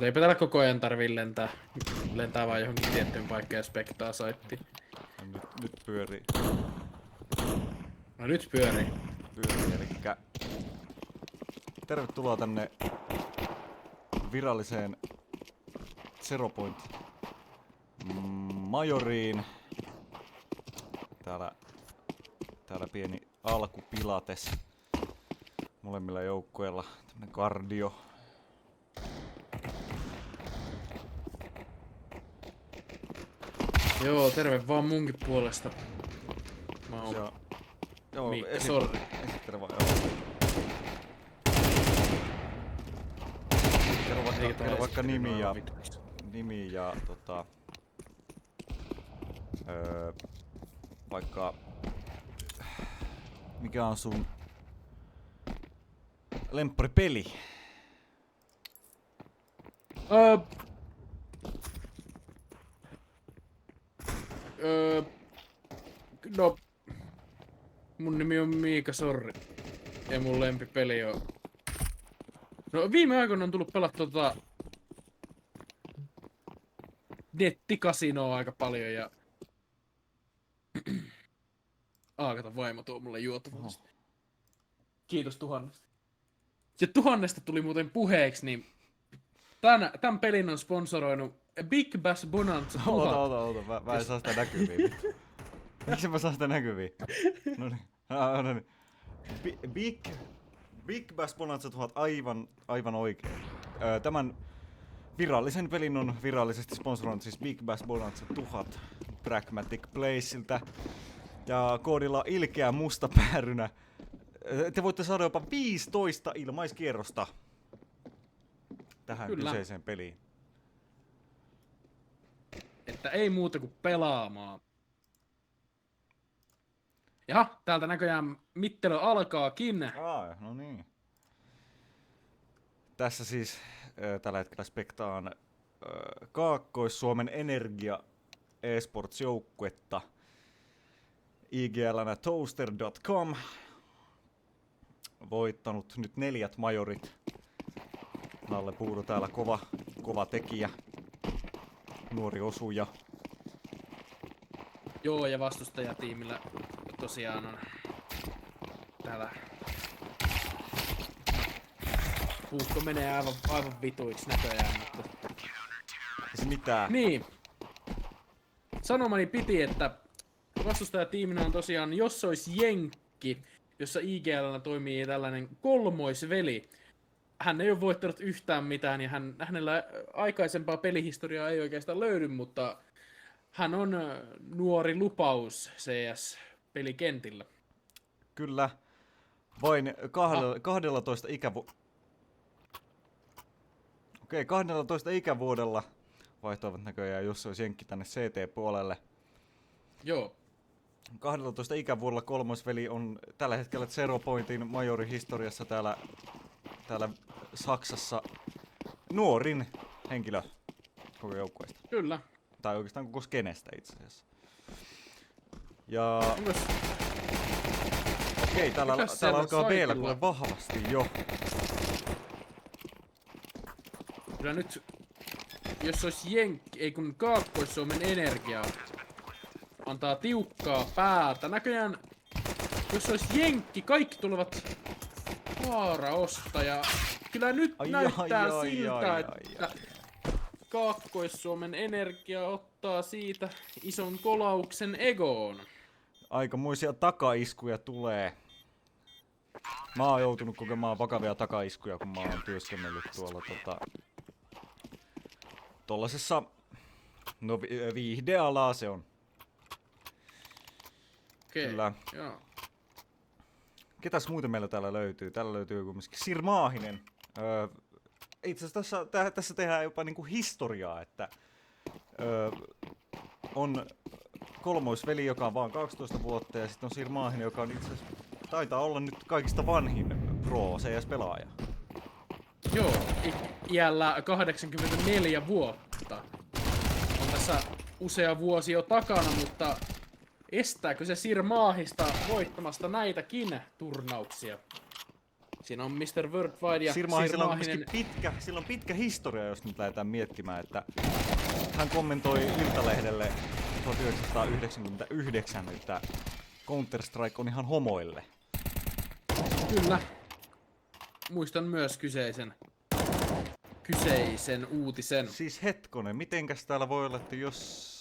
Eipä täällä koko ajan tarvii lentää vaan johonkin tiettyyn paikkaan ja spektaa saittiin. Nyt pyörii. No nyt pyörii. Elikkä tervetuloa tänne viralliseen Zero Point Majoriin. Täällä pieni alkupilates molemmilla joukkueilla. Tämmönen kardio. Joo, terve vaan munkin puolesta. Mä oon Joo, Miikka, sorry. Esittele vaan, Kerro vaikka nimi ja vaikka mikä on sun lempparipeli? No, mun nimi on Miika, sorry. Ja mun lempipeli on... No viime aikoina on tullut pelattua nettikasinoa aika paljon ja... kato, vaimo tuo mulle juotavaa. Kiitos 1000. Ja 1000 tuli muuten puheeksi, niin... Tän pelin on sponsoroinut Big Bass Bonanza 1000. Ota. Mä en saa sitä näkyviin. Miksi mä saan sitä näkyviin? Noniin. Big Bass Bonanza 1000 aivan oikein. Tämän virallisen pelin on virallisesti sponsoroinut siis Big Bass Bonanza 1000 Pragmatic Playsiltä. Ja koodilla ilkeä musta päärynä te voitte saada jopa 15 ilmaiskierrosta tähän kyseiseen peliin. Että ei muuta kuin pelaamaan. Jaha, täältä näköjään mittely alkaakin. No niin. Tässä siis tällä hetkellä spektaan Kaakkois-Suomen Energia eSports-joukkuetta IGL:nä Toaster.com. Voittanut nyt 4 majorit. Nalle Puudo täällä kova tekijä. Nuori osuja. Joo, ja vastustajatiimillä tosiaan on täällä... Puukko menee aivan vituiksi näköjään, mutta... Se mitään. Niin. Sanomani piti, että vastustajatiiminä on tosiaan Jos ois Jenkki, jossa IGL:llä toimii tällainen kolmoisveli. Hän ei ole voittanut yhtään mitään ja hänellä aikaisempaa pelihistoriaa ei oikeastaan löydy, mutta hän on nuori lupaus CS-pelikentillä. Kyllä. Vain 12 ikävuodella vaihtoivat näköjään, jos olisi Jenkki tänne CT-puolelle. Joo. 12 ikävuodella kolmosveli on tällä hetkellä Zero Pointin majorihistoriassa täällä Saksassa nuorin henkilö koko joukkueesta. Kyllä. Tai oikeastaan koko skenestä itse asiassa. Ja... Okei, täällä alkaa B-llä kuule vahvasti jo. Kyllä nyt, jos olisi Kaakkois-Suomen Energia antaa tiukkaa päätä. Näköjään, jos olisi Jenkki, kaikki tulevat vaaraosta ja kyllä nyt näyttää siltä, että Kaakkois-Suomen Energia ottaa siitä ison kolauksen egoon. Aikamoisia takaiskuja tulee. Mä oon joutunut kokemaan vakavia takaiskuja, kun mä oon työskennellyt tuolla tollasessa, no viihdealaa se on. Okei, kyllä. Joo. Ketäs muuten meillä täällä löytyy? Täällä löytyy kumminkin Sir Maahinen. Itse asiassa tässä tehdään jopa niinku historiaa, että on kolmoisveli, joka on vaan 12 vuotta, ja sitten on Sir Maahinen, joka on itse asiassa taitaa olla nyt kaikista vanhin pro CS-pelaaja. Joo, iällä 84 vuotta. On tässä usea vuosi jo takana, mutta estääkö se Sir Maahista voittamasta näitäkin turnauksia? Siinä on Mr. Worldwide ja Sirmahinen on Sirmahinen. sillä on pitkä historia, jos nyt lähdetään miettimään, että hän kommentoi Iltalehdelle 1999, että Counter-Strike on ihan homoille. Kyllä. Muistan myös kyseisen uutisen. Siis hetkonen, mitenkäs täällä voi olla, että jos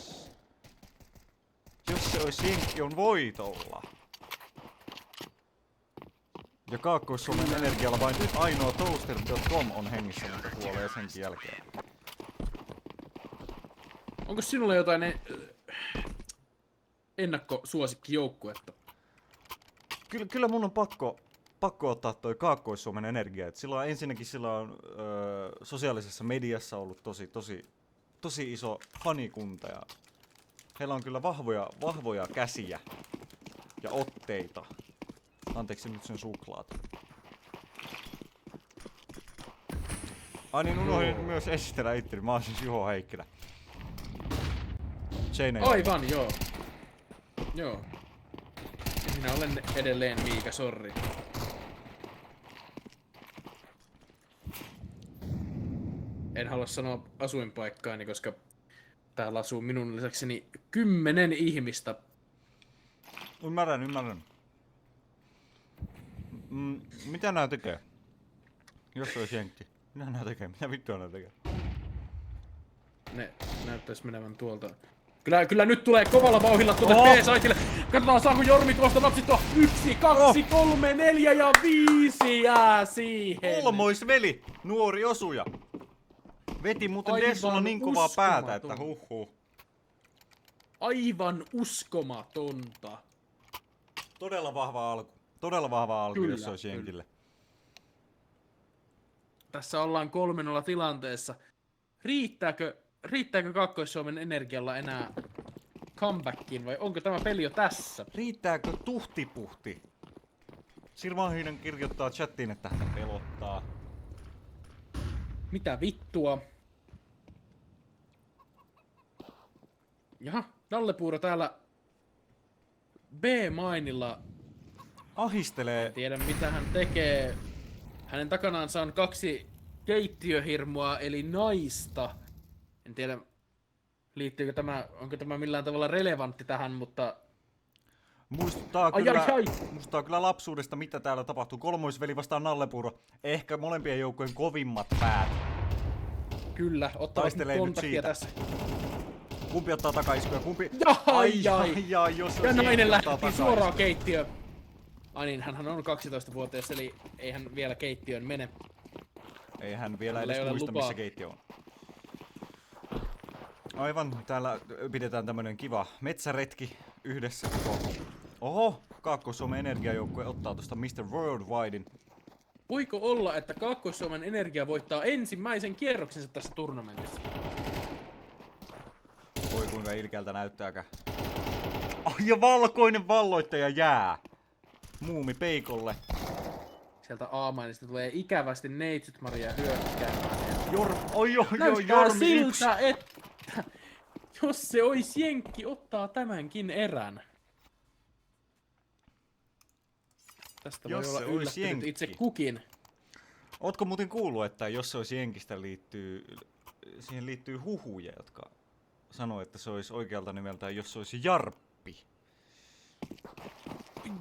se olisi Jenkki on voitolla. Ja Kaakkois-Suomen Energialla vain ainoa Toaster.com on hengissä, mutta kuolee senkin jälkeen. Onko sinulla jotain ennakkosuosikkijoukkuetta? Kyllä mun on pakko ottaa toi Kaakkois-Suomen Energia. Ensinnäkin sillä on sosiaalisessa mediassa ollut tosi iso fanikunta. Ja heillä on kyllä vahvoja käsiä ja otteita. Anteeksi nyt sen suklaat. Ai niin, unohdin myös esitellä itteni. Mä oon siis Juho Heikkilä. Aivan, joo. Joo. Minä olen edelleen Miika, sorry. En halua sanoa asuinpaikkaani, koska täällä asuu minun lisäkseni 10 ihmistä. Ymmärrän. Mitä nää tekee? Jos se olisi Jenkki. Mitä nää tekee? Mitä vittua nää tekee? Ne näyttäis menevän tuolta. Kyllä nyt tulee kovalla vauhilla tuonne B-saitille. Katsotaan saako Jormi tuosta napsittua. 1, 2, 3, 4 ja 5 jää siihen. Kolmoisveli! Nuori osuja! Veti muuten Dessulla niin kovaa päätä, että huhhuh. Aivan uskomatonta. Todella vahva alku, Kyllä, jos se olisi Jenkille. Tässä ollaan 3-0 tilanteessa. Riittääkö Kaakkois-Suomen Energialla enää comebackiin vai onko tämä peli jo tässä? Riittääkö tuhtipuhti? Sirmahinen kirjoittaa chattiin, että hän pelottaa. Mitä vittua? Jaha, Dallepuuro täällä B-mainilla. Ahistelee. En tiedä mitä hän tekee. Hänen takanaansa on 2 keittiöhirmua eli naista. En tiedä onko tämä millään tavalla relevantti tähän, mutta Muistuttaa kyllä lapsuudesta, mitä täällä tapahtuu. Kolmoisveli vastaan Nallepuuro. Ehkä molempien joukkojen kovimmat päät. kyllä, ottaa Taistelee nyt kontaktia siitä. tässä. Kumpi ottaa takaiskuja, kumpi... Ai, jos ja nainen lähti ottaa suoraan keittiöön. Ai niin, hänhän on 12-vuotias, eli ei hän vielä keittiöön mene. Ei hän vielä Hänellä ei edes ole muista, lupaa. missä keittiö on. Aivan, täällä pidetään tämmönen kiva metsäretki yhdessä. Oho, Kaakkois-Suomen Energiajoukkue ottaa tosta Mr. Worldwidein. Voiko olla, että Kaakkois-Suomen Energia voittaa ensimmäisen kierroksensa tässä turnamentissa? Voi kuinka ilkeältä näyttääkö. Ja valkoinen valloittaja jää. Muumi peikolle. Sieltä A-mainista tulee ikävästi Neitsyt Maria hyökkäämään. Näyttää Jormi siltä, siltä, että jos se olisi Jenkki, ottaa tämänkin erän. Tästä Jos voi olla se olisi yllättynyt Jenkki. itse kukin. Ootko muuten kuullut, että jos se olisi Jenkistä siihen liittyy huhuja, jotka sanoo, että se olisi oikealta nimeltään, jos se olisi Jarppi.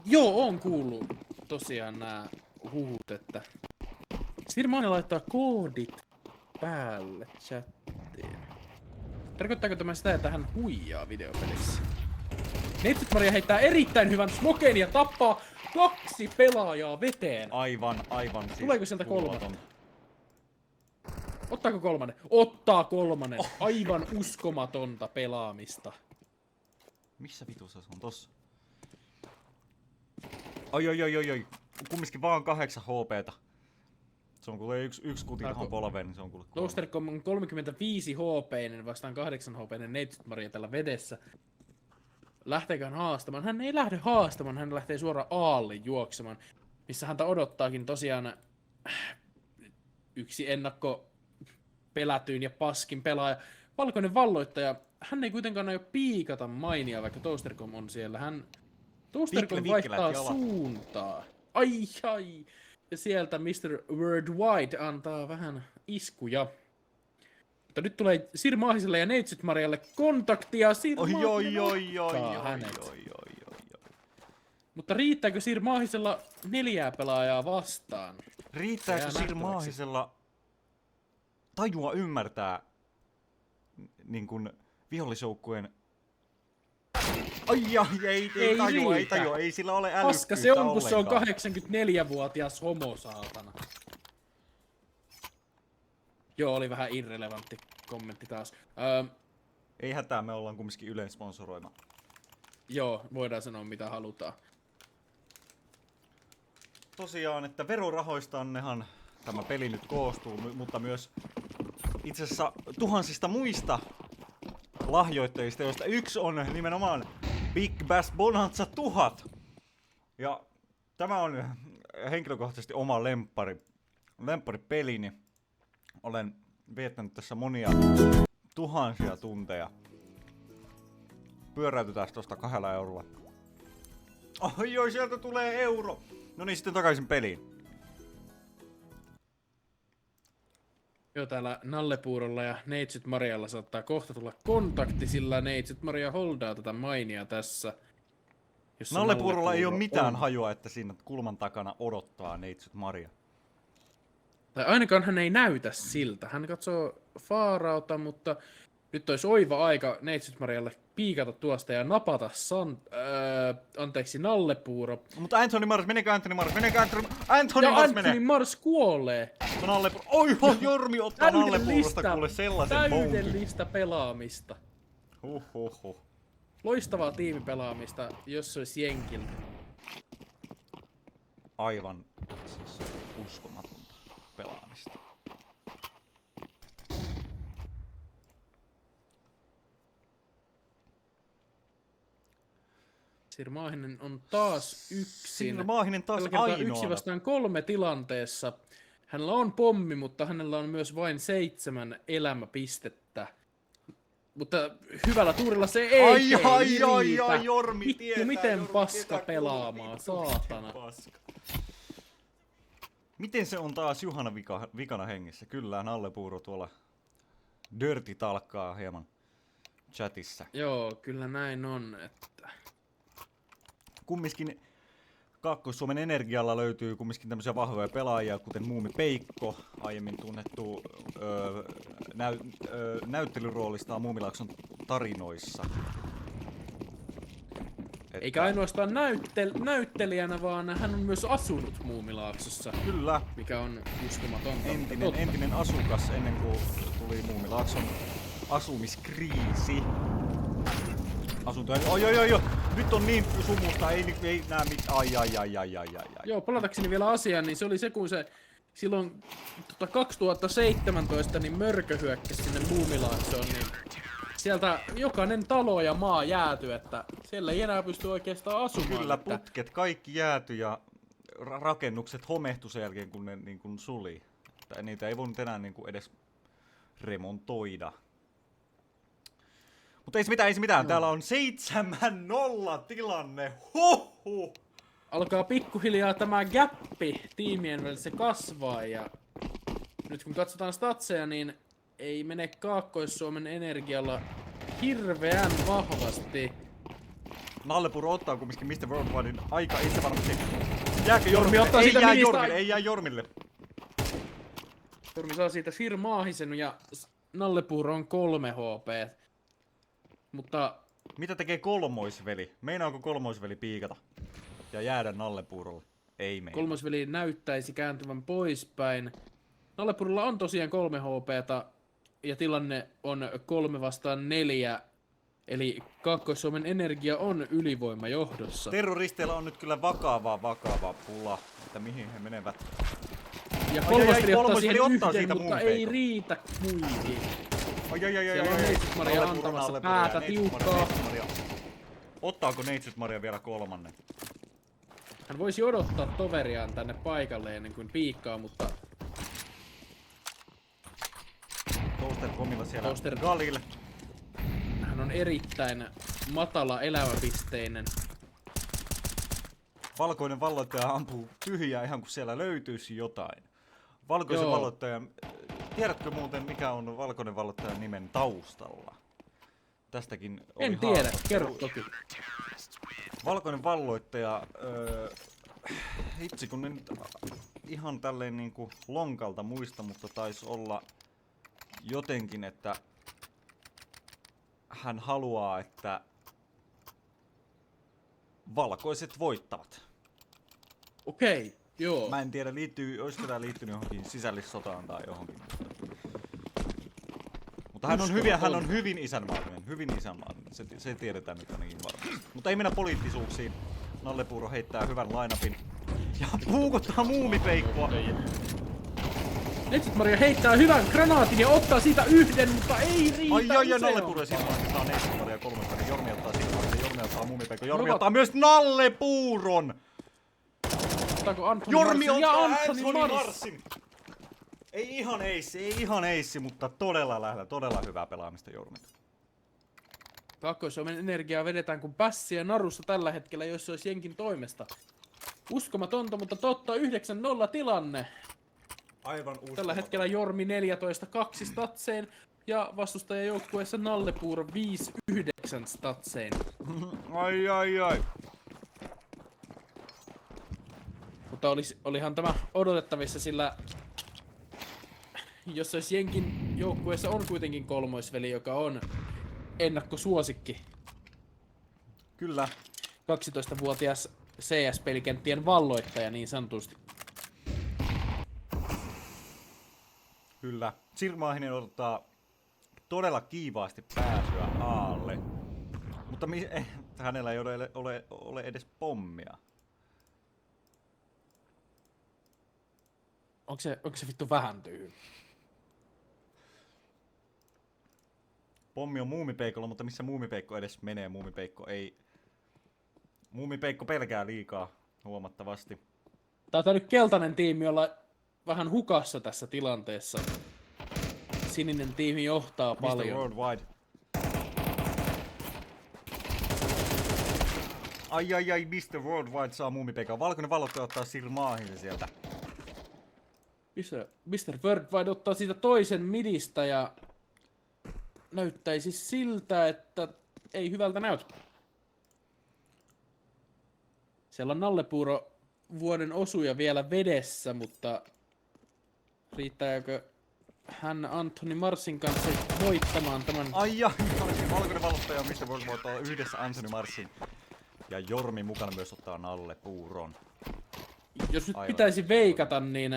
Joo, on kuullut tosiaan nämä huhut, että Sirmaani laittaa koodit päälle chattiin. Tarkoittaako tämä sitä, että hän huijaa videopelissä? Neitsyt Maria heittää erittäin hyvän smokeen ja tappaa 2 pelaajaa veteen. Aivan. Tuleeko sieltä kuulumaton. kolmannen? Ottaako kolmannen? Ottaa kolmannen. Aivan uskomatonta pelaamista. Missä vitussa se on tossa? Oi. Kumminkin vaan 8 HP:tä. Se on kuule yksi kuti tuohon polveen, niin se on kuule 3. Toastercom on 35 HP vastaan 8 HP Neitsyt Maria tällä vedessä. Lähteekö hän haastamaan? Hän ei lähde haastamaan, hän lähtee suoraan Aalle juoksemaan. Missä häntä odottaakin tosiaan yksi ennakko pelätyin ja paskin pelaaja. Valkoinen valloittaja. Hän ei kuitenkaan aio piikata mainia, vaikka Toastercom on siellä. Toastercom vaihtaa suuntaa. Ai. sieltä Mr. Worldwide antaa vähän iskuja. Mutta nyt tulee Sir Maahiselle ja Neitsyt Marialle kontaktia. Sir Maahinen ottaa hänet. Mutta riittääkö Sir Maahisella 4 pelaajaa vastaan? Riittääkö Sir Maahisella tajua ymmärtää niin kuin vihollisjoukkueen... Ei tajua, ei sillä ole älykkyyttä Paska se on, kun se on ollenkaan. 84-vuotias homo, saatana. Joo, oli vähän irrelevantti kommentti taas. Ei hätää, me ollaan kumminkin Ylen sponsoroima. Joo, voidaan sanoa mitä halutaan. Tosiaan, että verorahoistannehan tämä peli nyt koostuu, mutta myös itse asiassa tuhansista muista lahjoittajista, joista yksi on nimenomaan Big Bass Bonanza 1000. Ja tämä on henkilökohtaisesti oma lempparipelini. Olen viettänyt tässä monia tuhansia tunteja. Pyöräytetään tosta 2 eurolla. Oi, sieltä tulee euro! No niin, sitten takaisin peliin. Joo, täällä Nallepuurolla ja Neitsyt Marialla saattaa kohta tulla kontakti, sillä Neitsyt Maria holdaa tätä mainia tässä. Nallepuurolla ei ole mitään hajua, että siinä kulman takana odottaa Neitsyt Maria. Tai ainakaan hän ei näytä siltä. Hän katsoo Faarauta, mutta nyt olisi oiva aika Neitsyt Marialle piikata tuosta ja napata Nallepuuro. Mutta Anthony Mars, meneekö Anthony Mars? Anthony Mars kuolee! Oi, Jormi ottaa Nallepuurosta kuule sellaisen bonkin. Täydellistä pelaamista. Huhhuh. Loistavaa tiimipelaamista, jos se olisi Jenkiltä. Aivan siis uskomatonta pelaamista. Sir Maahinen on taas yksin. Sir Maahinen taas ainoana. 1 vastaan 3 tilanteessa. Hänellä on pommi, mutta hänellä on myös vain 7 elämäpistettä. Mutta hyvällä tuurilla se ei riitä. Jormi Vittu, tietää. miten Jormi paska tietää, pelaamaan, saatana. Paska. Miten se on taas Juhana vikana hengissä? Kyllä, Nallepuuro tuolla Dirty talkkaa hieman chatissa. Joo, kyllä näin on, että... Kumminkin Kaakkois-Suomen Energialla löytyy kumminkin tämmöisiä vahvoja pelaajia, kuten Muumi Peikko, aiemmin tunnettu näyttelyroolistaan Muumilaakson tarinoissa. Eikä ainoastaan näyttelijänä, vaan hän on myös asunut Muumilaaksossa. Kyllä. Mikä on uskomatonta. Entinen asukas ennen kuin tuli Muumilaakson asumiskriisi. Asuntoja. Oi. Nyt on niin sumusta, ei nää mitään. Ai. Joo, palatakseni vielä asiaan, niin se oli se, kun se silloin 2017 niin mörkö hyökkäsi sinne Muumilaaksoon, niin sieltä jokainen talo ja maa jääty, että siellä ei enää pysty oikeastaan asumaan. Kyllä, että... putket kaikki jääty ja rakennukset homehtu sen jälkeen, kun ne niin kun suli. Että niitä ei voinut enää niin kuin edes remontoida. Mutta ei se mitään. No. Täällä on 7-0 tilanne. Huhhuh! Alkaa pikkuhiljaa tämä gappi tiimien välissä kasvaa ja nyt kun katsotaan statseja, niin ei mene Kaakkois-Suomen Energialla hirveän vahvasti. Nallepuuro ottaa kumminkin Mr. Worldwidein aika itse varmasti. Jääkö Jormi ottaa ei siitä jää ministä... Jormille, ei jää Jormille. Jormi saa siitä Sir Maahisen ja Nallepuuro on 3 HP. Mutta... Mitä tekee kolmoisveli? Meinaako kolmoisveli piikata? Ja jäädä Nallepuurolle? Ei meinaa. Kolmosveli näyttäisi kääntyvän poispäin. Nallepuurolla on tosiaan 3 HP:ta ja tilanne on 3 vastaan 4. Eli Kaakkois-Suomen Energia on ylivoimajohdossa. Terroristeilla on nyt kyllä vakava pula, että mihin he menevät. Ja kolmosveli ottaa siihen ottaa yhden, siitä mutta ei riitä muihin. Siellä on Neitsyt Maria antamassa päätä tiukkaa. Ottaako Neitsyt Maria vielä 3? Hän voisi odottaa toveriaan tänne paikalle ennen kuin piikkaa, mutta... Toaster komilla siellä Toaster. Galil. Hän on erittäin matala elämäpisteinen. valkoinen valloittaja ampuu tyhjää ihan kun siellä löytyisi jotain. Valkoisen Joo. valloittajan... Tiedätkö muuten mikä on valkoinen valloittajan nimen taustalla? Tästäkin oli En tiedä, haastattelu. kerro toki. Valkoinen valloittaja... Itse kun en nyt ihan tälleen niinku lonkalta muista, mutta taisi olla jotenkin, että hän haluaa, että valkoiset voittavat. Okei, joo. Mä en tiedä, olisiko tää liittynyt johonkin sisällissotaan tai johonkin. Mutta hän on hyvin isänmaallinen. Se tiedetään nyt ainakin varmasti. Mutta ei mennä poliittisuuksiin. Nalle Puuro heittää hyvän line-upin. Ja puukottaa muumipeikkoa. Netsit Maria heittää hyvän granaatin ja ottaa siitä yhden, mutta ei riitä. Ai, Nalle Puuro ja Silmainen saa Netsit Maria kolmesta, niin Jormi ottaa Silmaisen, Jormi ottaa muumipeikko, Jormi ottaa myös Nalle Puuron! Ottaako Anthony Jormi Marsin ja ottaa Anthony Anthony Mars. Marsin! Ei ihan eissi, mutta todella lähellä, todella hyvää pelaamista Jormilta. Kaakkois-Suomen energiaa vedetään kuin pässiä narussa tällä hetkellä, jos se olisi jenkin toimesta. Uskomatonta, mutta totta, 9-0 tilanne. Aivan uskomaton. Tällä hetkellä Jormi 14-2 statseen ja vastustajajoukkueessa Nalle Puuro 5-9 statseen. Ai. Mutta olihan tämä odotettavissa, sillä jos olisi jenkin joukkueessa on kuitenkin kolmoisveli, joka on ennakkosuosikki. Kyllä. 12-vuotias CS-pelikenttien valloittaja niin sanotusti. Kyllä. Sirmaahinen odottaa todella kiivaasti pääsyä Aalle. Mutta hänellä ei ole edes pommia. Onko se vittu vähän tyhjä? Pommi on muumipeikolla, mutta missä muumipeikko edes menee? Muumipeikko pelkää liikaa huomattavasti. Tää on nyt keltainen tiimi olla vähän hukassa tässä tilanteessa. Sininen tiimi johtaa Mr. paljon. Worldwide. Ai, Mr. Worldwide saa muumipeikan. Valkoinen valloittaja ottaa Sirmaahisen sieltä. Mr. Worldwide ottaa siitä toisen midistä ja näyttäisi siltä, että ei hyvältä näytä. Siellä on Nalle Puuro vuoden osuja vielä vedessä, mutta riittääkö hän Anthony Marsin kanssa voittamaan tämän? Ai, valkoinen valloittaja ja Mr. Worldwide ottaa yhdessä Anthony Marsin. Ja Jormi mukana myös ottaa Nalle Puuron. Jos nyt Aivan. pitäisi veikata, niin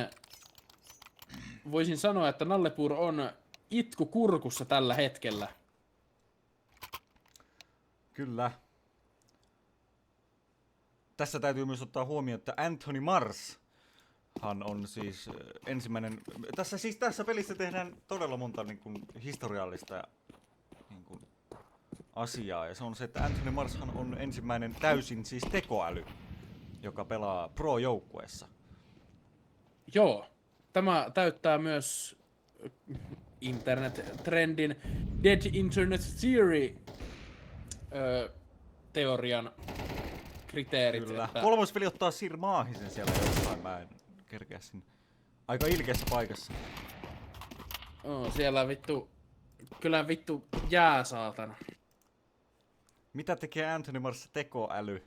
voisin sanoa, että Nalle Puuro on itku kurkussa tällä hetkellä. Kyllä. Tässä täytyy myös ottaa huomioon, että Anthony Mars hän on siis ensimmäinen... Tässä pelissä tehdään todella monta niin kuin, historiallista niin kuin, asiaa. Ja se on se, että Anthony Marshan on ensimmäinen täysin siis tekoäly, joka pelaa pro-joukkueessa. Joo, tämä täyttää myös internet-trendin Dead Internet Theory teorian kriteerit. Kyllä. Että Kolmoisveli ottaa Sirmaahisen siellä jossain, mä en kerkeä sinne. Aika ilkeässä paikassa. siellä kyllä vittu jää saatana. Mitä tekee Anthony Mars tekoäly?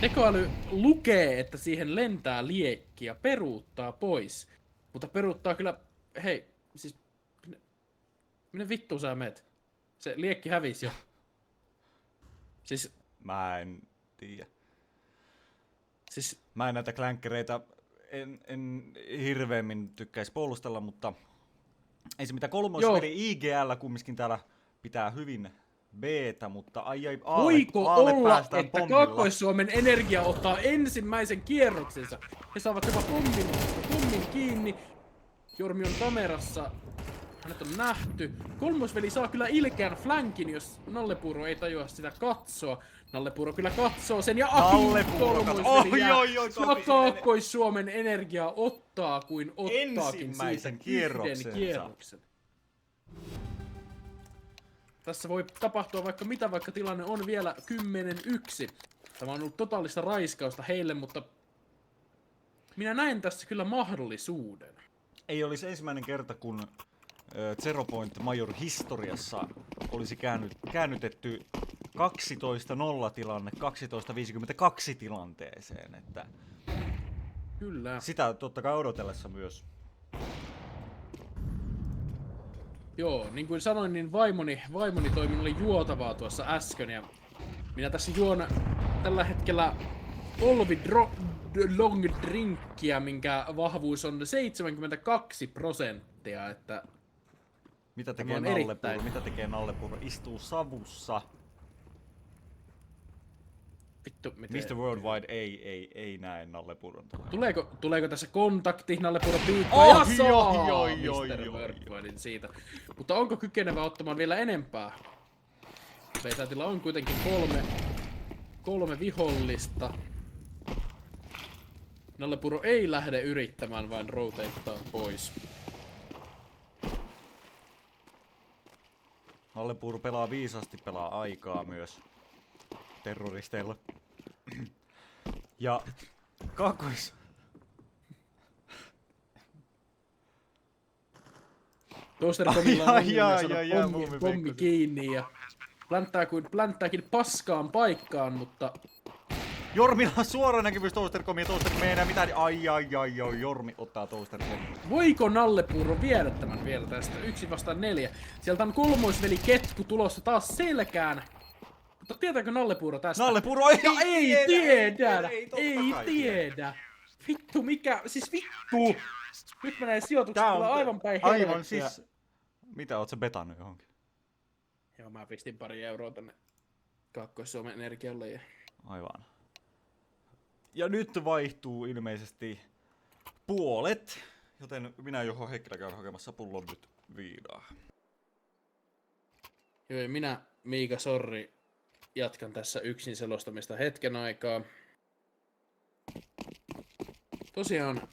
Tekoäly lukee, että siihen lentää liekki ja peruuttaa pois. Mutta peruuttaa kyllä... Hei, siis... Minne vittu sä meet? Se liekki hävisi jo. Siis... Mä en tiedä. Siis... Mä en näitä klänkkereitä en hirveemmin tykkäisi puolustella, mutta ei se mitä kolmoisveli IGL kumminkin täällä pitää hyvin B:tä, mutta Voiko Aalle olla, päästään että pommilla. Kaakkois-Suomen Energia ottaa ensimmäisen kierroksensa? He saavat jopa pommin kiinni. Jormi on kamerassa. Hänet on nähty. Kolmosveli saa kyllä ilkeän flankin, jos Nalle Puuro ei tajua sitä katsoa. Nalle Puuro kyllä katsoo sen ja Nalle Puuro kolmosveli jää. oi, Ja Kaakkois-Suomen Energia ottaa kuin ottaakin ensimmäisen siitä kierroksensa. yhden kierroksen. Tässä voi tapahtua vaikka mitä, vaikka tilanne on vielä 10-1. Tämä on ollut totaalista raiskausta heille, mutta minä näen tässä kyllä mahdollisuuden. Ei olisi ensimmäinen kerta, kun Zero Point Major historiassa olisi käännytetty 12-0 tilanne 12-52 tilanteeseen, että Kyllä. sitä totta kai odotellessa myös. Joo, niin kuin sanoin, niin vaimoni toi minulle juotavaa tuossa äsken ja minä tässä juon tällä hetkellä long drinkkiä, minkä vahvuus on 72%, että Mitä tekee on Nallepuro? erittäin- Mitä tekee Nallepuro? Istuu savussa. vittu miten... Mr. Worldwide ei näe Nallepuron. Tuleeko tässä kontakti Nallepuro piikkoa Oh, ja saa joo, Mr. Worldwidein siitä. Mutta onko kykenevä ottamaan vielä enempää? Vetätillä on kuitenkin kolme vihollista. Nallepuro ei lähde yrittämään, vaan roteittaa pois. Nallepuro pelaa viisasti, pelaa aikaa myös terroristeilla. Ja kaakkois... Toasterkomilla on Ai, ongelmia ai, saada ai, ai, pommi muumipeikko. kiinni ja plänttääkin paskaan paikkaan, mutta Jormilla on suora näkyvyys Toastercomiin ja Toastercom ei enää mitään. Ai, Jormi ottaa Toastercomin. voiko Nallepuro viedä tämän vielä tästä? 1-4. Sieltä on kolmoisveli Ketku tulossa taas selkään. Mutta tietääkö Nallepuro tästä? Nallepuro ei Ja ei tiedä! totta Ei kai tiedä! Vittu mikä, siis vittu! Nyt menee sijoitukset Tää kyllä on aivan päin aivan helvettiä. siis... Mitä, oot sä betannut johonkin? Joo, mä pistin pari euroa tänne Kaakkois-Suomen Energialle ja... Aivan. Ja nyt vaihtuu ilmeisesti puolet, joten minä Juho Heikkilä käyn hakemassa pullon nyt viinaa. Joo, ja minä, Miika Sorri, jatkan tässä yksin selostamista hetken aikaa. Tosiaan,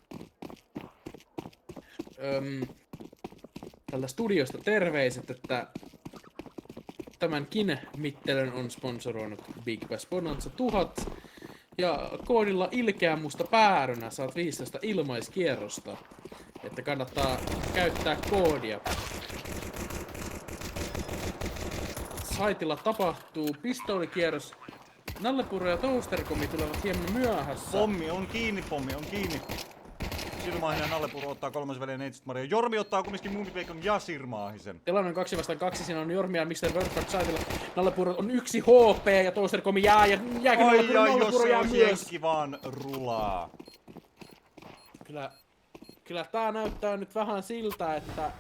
tällä studiosta terveiset, että tämänkin mittelön on sponsoroinut Big Bass Bonanza 1000. Ja koodilla ilkeä musta päärynä saat 15 ilmaiskierrosta. Että kannattaa käyttää koodia. Saitilla tapahtuu pistoolikierros. Nallepuro ja Toastercomi tulevat hieman myöhässä. Pommi on kiinni. Sirmaahinen Nallepuro ottaa kolmosveljen Neitsyt Maria. Jormi ottaa kumminkin Muumipeikon ja Sirmaahisen. Tilanne on 2-2. Siinä on Jormi ja Mr. Worldcard saitilla. Nallepuro on 1 HP ja Toastercomi jää. Ja jääkö Nallepuro? Jos Nallepuro se jää olisi myös. jenkki vaan rulaa. Kyllä tää näyttää nyt vähän siltä, että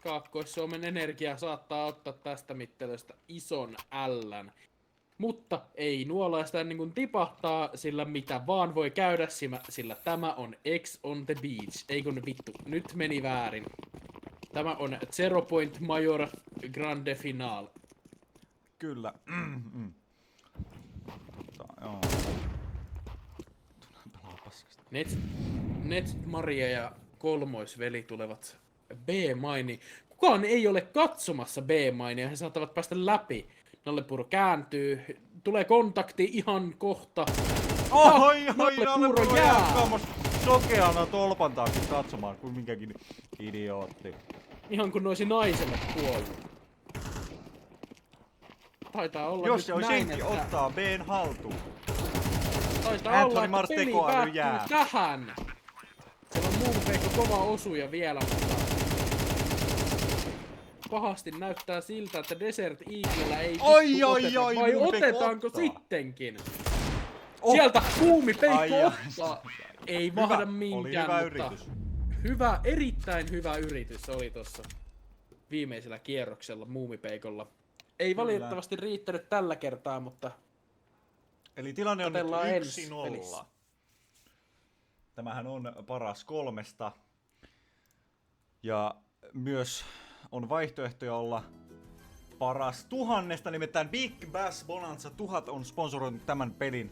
Kaakkois-Suomen Energia saattaa ottaa tästä mittelöstä ison ällän. Mutta ei nuolaista ennen kuin tipahtaa, sillä mitä vaan voi käydä, sillä tämä on X on the Beach. Ei kun vittu, nyt meni väärin. Tämä on Zero Point Major Grande Finale. Kyllä. Joo. Pelaa paskasta. Net Maria ja kolmoisveli tulevat B-maini. Kukaan ei ole katsomassa B-mainia, he saattavat päästä läpi. Nallepuro kääntyy, tulee kontakti ihan kohta. Oi, Nallepuro jää! jää! Sokeana tolpan taakse katsomaan, kuin minkäkin idiootti. Ihan kun olisi naiselle kuollut. Taitaa olla Jos nyt se olisi näin, jenkki että... ottaa B:n haltuun. Taitaa Anthony olla, Mars että peli tekoäly päättyy jää. tähän. Siellä on Moonpeikko kova osuja vielä, mutta... Pahasti näyttää siltä, että Desert Eaglellä ei vittu Oi, oteta. Vai Moonpeikko otetaanko ottaa. sittenkin? Oh. Sieltä Ai, Moonpeikko ai. ottaa. Ei mahda Oli minkään, hyvä mutta... yritys. Erittäin hyvä yritys oli tossa viimeisellä kierroksella Muumipeikolla. Ei valitettavasti riittänyt tällä kertaa, mutta Eli tilanne on nyt Otellaan ensi 1-0. pelissä. Tämähän on paras 3. Ja myös on vaihtoehtoja olla paras 1000, nimittäin Big Bass Bonanza 1000 on sponsoroinut tämän pelin.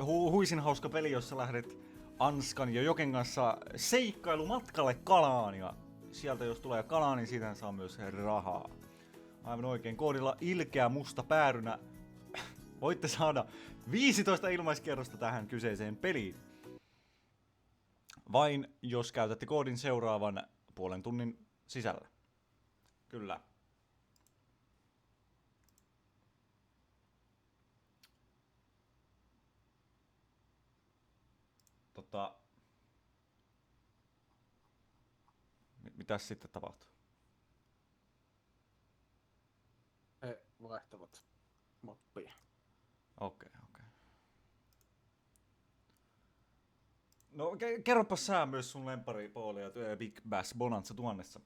Huisin hauska peli, jossa lähdet Anskan ja Joken kanssa seikkailumatkalle Kalaan. Ja sieltä jos tulee Kalaan, niin siitä saa myös rahaa. Aivan oikein. Koodilla ilkeä musta päärynä voitte saada 15 ilmaiskierrosta tähän kyseiseen peliin. Vain jos käytätte koodin seuraavan puolen tunnin sisällä. Kyllä. Mitäs sitten tapahtuu? He vaihtavat mappia. Okei. No kerropas sä myös sun lempparipoolia Big Bass Bonanza 1000.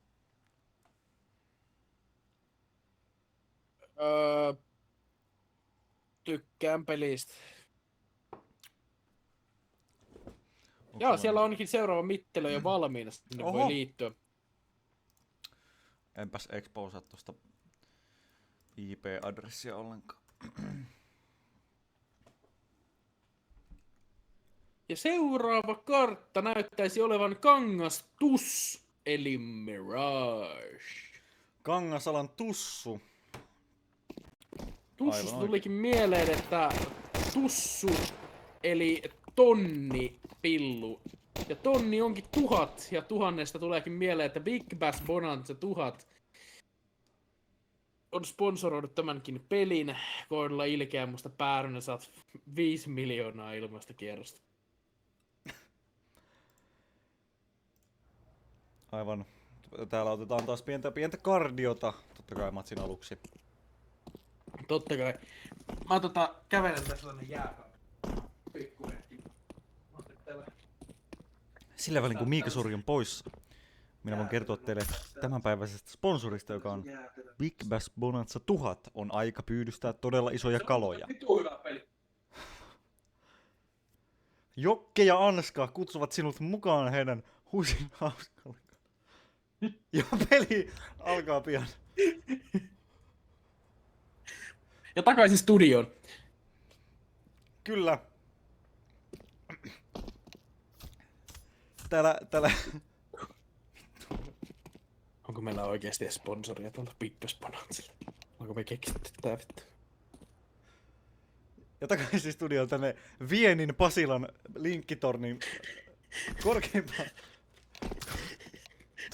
Tykkään pelistä. Joo, siellä onkin seuraava mittelö jo valmiina, sinne voi liittyä. Enpäs exposaa tosta IP-adressia ollenkaan. Ja seuraava kartta näyttäisi olevan Kangastus, eli Mirage. Kangasalan tussu. Tussusta tulikin mieleen, että tussu, eli tonni pillu. Ja tonni onkin 1000, ja 1000 tuleekin mieleen, että Big Bass Bonanza 1000 on sponsoroinut tämänkin pelin. Koodilla ilkeä musta päärynä saat 5 miljoonaa ilmaista kierrosta. Aivan. Täällä otetaan taas pientä kardiota, totta kai matsin aluksi. Totta kai. Mä kävelen tässä sellainen jääpäivä. Pikkuhetki. Sillä välin kun Miika Sori on poissa, minä voin kertoa teille tämänpäiväisestä sponsorista, joka on Big Bass Bonanza 1000, on aika pyydystää todella isoja kaloja. Jokke ja Anska kutsuvat sinut mukaan heidän huisin hauskalle. Ja peli alkaa pian. Ja takaisin studioon. Kyllä. Täällä... Onko meillä oikeesti edes sponsoria tuolta Big Bass Bonanzalla? Onko me keksitty tää vittu? Ja takaisin studioon tänne Vienin Pasilan linkkitornin korkeimpaan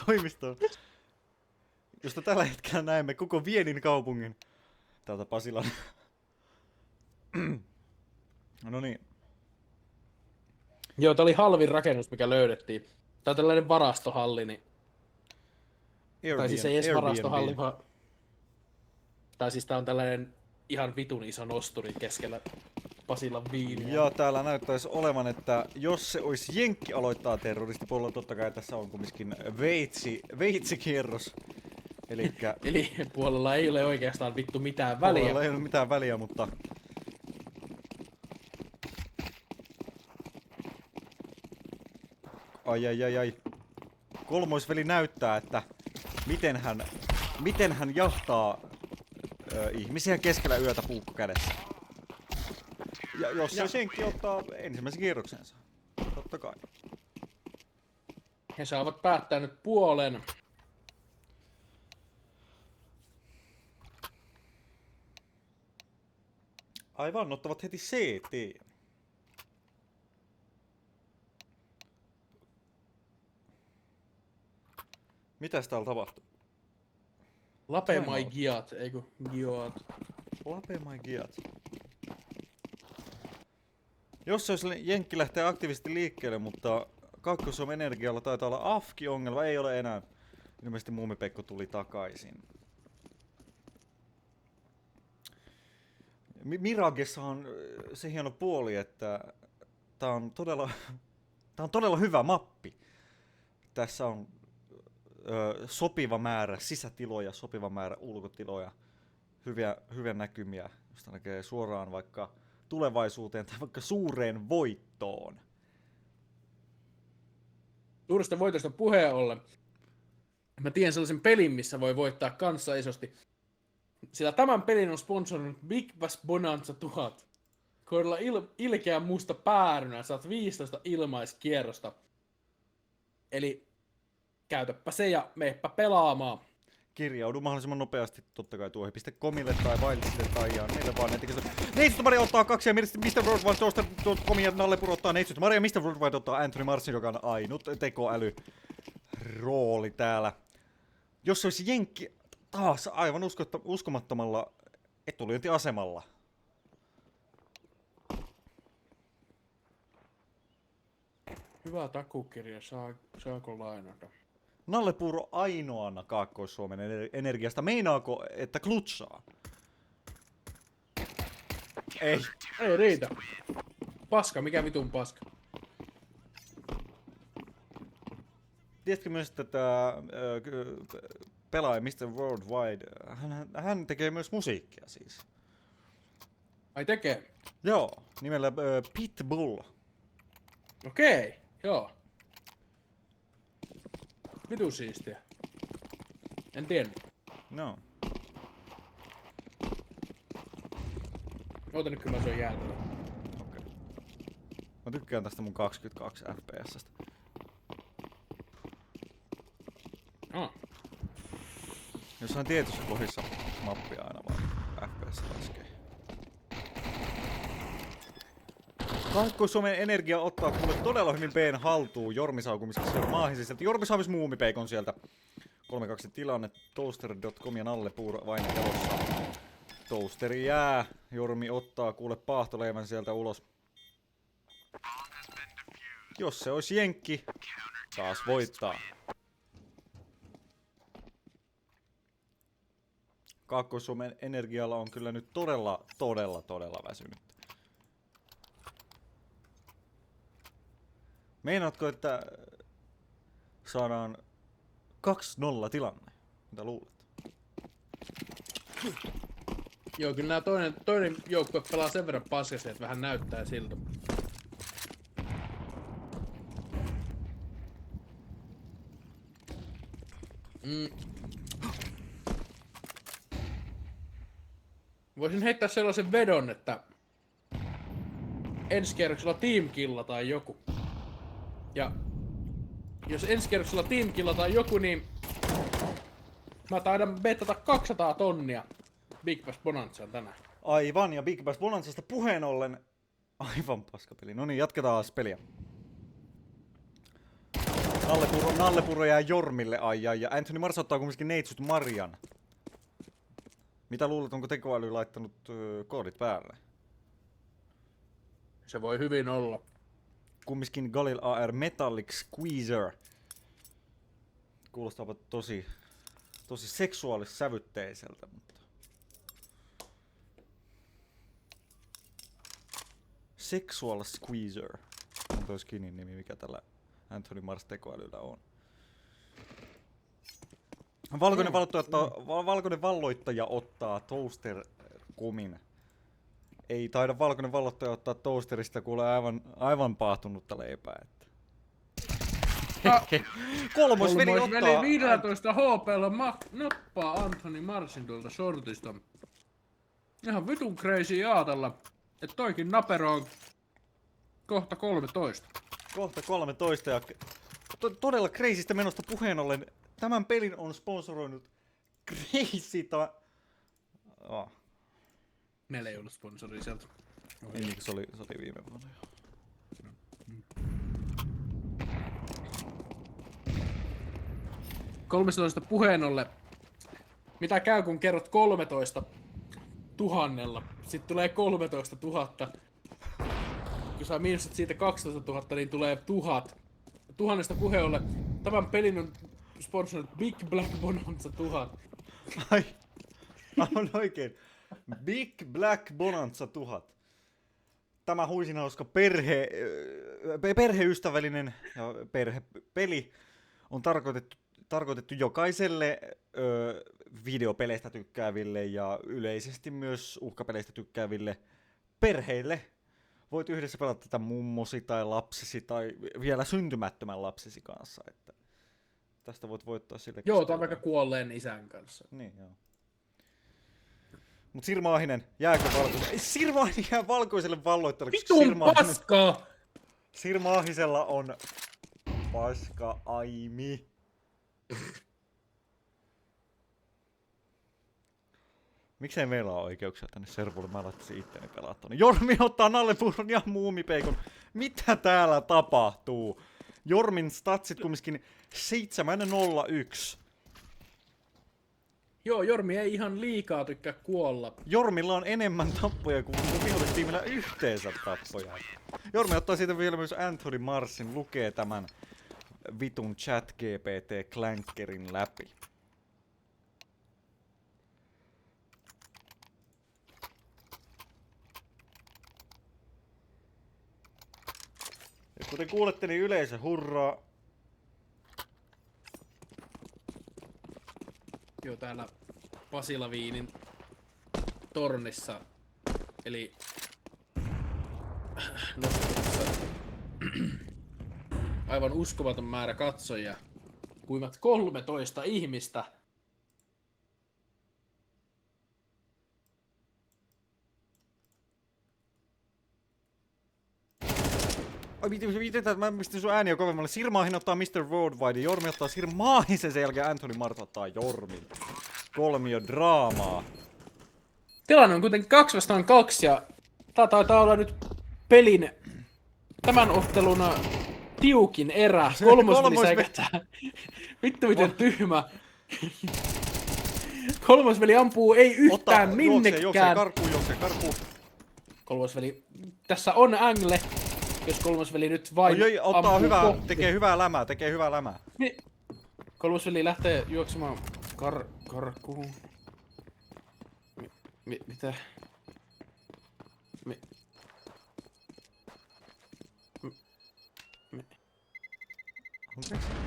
toimistoon, josta tällä hetkellä näemme koko Vienin kaupungin täältä Pasilan. No niin. Joo, tää oli halvin rakennus, mikä löydettiin. Tää on tällainen varastohalli, niin... Tai siis ei edes varastohalli, vaan... Tai siis tää on tällainen ihan vitun iso nosturi keskellä Pasilan viiniä. Ja täällä näyttäisi olevan, että jos se olisi Jenkki aloittaa terroristipuolella, totta kai tässä on kumminkin veitsikierros. Eli puolella ei ole oikeastaan vittu mitään väliä. Puolella ei ole mitään väliä, mutta... Ai. Kolmoisveli näyttää, että miten hän jahtaa ihmisiä keskellä yötä puukko kädessä. Ja jos se Jenkki ottaa ensimmäisen kierroksensa, totta kai. He saavat päättää nyt puolen. Aivan, ottavat heti CT. Mitäs täällä tapahtuu? Lapemai Giat, eikö Giat? Lapemai Giat. Jos se olisi Jenkki lähtee aktiivisesti liikkeelle, mutta Kaakkois-Suomen Energialla taitaa olla AFK-ongelma, ei ole enää. Ilmeisesti Muumipekko tuli takaisin. Miragessa on se hieno puoli, että tää on todella hyvä mappi. Tässä on sopiva määrä sisätiloja, sopiva määrä ulkotiloja, hyviä näkymiä, josta näkee suoraan vaikka tulevaisuuteen tai vaikka suureen voittoon. Suuresta voitosta puheen ollen. Mä tiedän sellaisen pelin, missä voi voittaa kanssa isosti. Sillä tämän pelin on sponsoroinut Big Bass Bonanza 1000. Koodilla ilkeä musta päärynä saat 15 ilmaiskierrosta. Eli käytäpä se ja meepä pelaamaan. Kirjaudu mahdollisimman nopeasti totta kai tuohi.comille tai Wildille tai ja meille vaan nettikästä. Neitsyt Maria ottaa 2 ja Mr. Worldwide Toaster.com ja Nallepuro ottaa Neitsyt Maria. Mr. Worldwide ottaa Anthony Marsin, joka on ainut tekoäly-rooli täällä. Jos se olisi Jenkki taas aivan uskomattomalla etulyöntiasemalla. Hyvä takukirja, saako lainata? Nallepuro ainoana Kaakkois-Suomen energiasta. Meinaako, että klutsaa? Ei. Ei riitä. Paska, mikä vitun paska? Tiedätkö myös, että tämä pelaaja Mr. Worldwide, hän tekee myös musiikkia siis. Ai tekee? Joo, nimellä Pitbull. Okei, joo. Vitu siistiä. En tiennyt. No. Oota nyt kyllä se on jäätävä. Okei. Mä tykkään tästä mun 22 FPS:stä. Jossain tietyssä kohdissa mappia aina vaan FPS laskee. Kaakkois-Suomen Energia ottaa kuule todella hyvin B:n haltuun. Jormi Saukumisesta sieltä maahin sieltä. Jormi Saukumis muumipeikon sieltä. 3-2 tilanne. Toaster.com ja Nallepuuro vain elossa. Toasteri jää. Jormi ottaa kuule paahtoleivän sieltä ulos. Jos se olisi Jenkki, taas voittaa. Kaakkois-Suomen Energialla on kyllä nyt todella väsynyt. Meinaatko, että saadaan 2-0 tilanne? Mitä luulet? Joo, kyllä nää toinen joukkue pelaa sen verran paskasti, että vähän näyttää siltä. Voisin heittää sellaisen vedon, että ensi kierroksella teamkilla tai joku. Ja jos ensi kierroksella teamkilla tai joku, niin mä taidan betata 200 tonnia Big Bass Bonanzaan tänään. Aivan, ja Big Bass Bonanzasta puheen ollen aivan paskapeli. No niin, jatketaan peliä. Nallepuro jää Jormille ja Anthony Mars ottaa kumminkin Neitsyt Marian. Mitä luulet, onko tekoäly laittanut koodit päälle? Se voi hyvin olla. Kumminkin Galil AR Metallic Squeezer. Kuulostaapa tosi seksuaalis-sävytteiseltä, mutta... Sexual Squeezer on toi skinin nimi, mikä tällä Anthony Mars tekoälyllä on. Valkoinen valloittaja ottaa Toaster.comin. Ei taida valkoinen valloittaja ottaa Toasterista, kuule aivan paahtunutta leipää. Että. Kolmosveli ottaa... 15 HP:lla nappaa Anthony Marsin tuolta shortista. Ihan vitun crazy ajatella, että toikin napero on kohta 13. Kohta 13 ja todella crazystä menosta puheen ollen. Tämän pelin on sponsoroinut Meillä ei ollut sponsoria sieltä. Niin, se oli viime vuonna jo. Kolmestatoista puheen ollen. Mitä käy kun kerrot 13 000? Sitten tulee 13 000. Kun sä miinustat siitä 12 000, niin tulee 1000. 1000 puheen ollen. Tämän pelin on sponsoroinut Big Black Bonanza 1000. Ai, on oikein. Big Black Bonanza 1000. Tämä huisin hauska perheystävällinen ja perhepeli on tarkoitettu jokaiselle videopeleistä tykkääville ja yleisesti myös uhkapeleistä tykkääville perheille. Voit yhdessä pelata tätä mummosi tai lapsesi tai vielä syntymättömän lapsesi kanssa. Että tästä voit voittaa sille. Joo, tai vaikka kuolleen isän kanssa. Niin, joo. Mut Sirma Ahinen, jääkö valkoiselle? Sirma Ahinen jää valkoiselle valloittajalle. Vitun paskaa! Sirma Ahisella on paska aimi. Miksei meillä ole oikeuksia tänne servulle? Mä laittaisin itteni pelaa tonne. Jormi ottaa nallepuuron ja muumipeikon. Mitä täällä tapahtuu? Jormin statsit kumminkin 701. Joo, Jormi ei ihan liikaa tykkää kuolla. Jormilla on enemmän tappoja kuin vihollistiimillä yhteensä tappoja. Jormi ottaa siitä vielä myös Anthony Marsin, lukee tämän vitun ChatGPT-klänkerin läpi. Ja kuten kuulette, niin yleisö hurraa. Joo, täällä Pasilaviinin tornissa, eli nostamassa aivan uskomaton määrä katsojia, kuivat 13 ihmistä. Miten mä pistin sun ääniä kovemmalle? Sirmaahin ottaa Mr. Worldwide ja Jormi ottaa Sirmaahin, sen jälkeen Anthony Mart ottaa Jormin. Kolmio draamaa. Tilanne on kuitenkin 2-2 ja tää taitaa olla nyt pelin tämän ottelun tiukin erä. Kolmosveli säikähtää. Vittu miten tyhmä. Kolmosveli ampuu ei yhtään minnekään. Karkuu. Kolmosveli, tässä on angle. Jos kolmosveli nyt vain ottaa hyvää, kohti. tekee hyvää lämää. Niin. Kolmosveli lähtee juoksemaan karkuun. Mitä?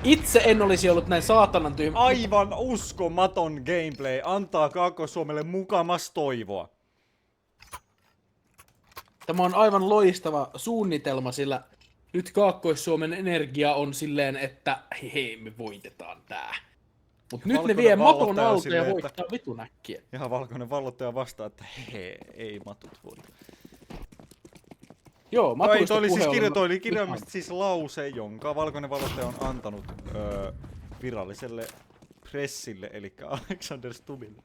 Itse en olisi ollut näin saatanan tyhmä. Aivan uskomaton gameplay. Antaa Kaakkois-Suomelle mukamas toivoa. Tämä on aivan loistava suunnitelma, sillä nyt Kaakkois-Suomen energia on silleen, että hei, me voitetaan tää. Mut nyt ne vie maton alta ja voittaa vitun äkkiä. Ihan valkoinen vallottaja vastaa, että hei, ei matut voita. Joo, matuista toi kirjaimellisesti siis lause, jonka valkoinen vallottaja on antanut viralliselle pressille, eli Alexander Stubbille.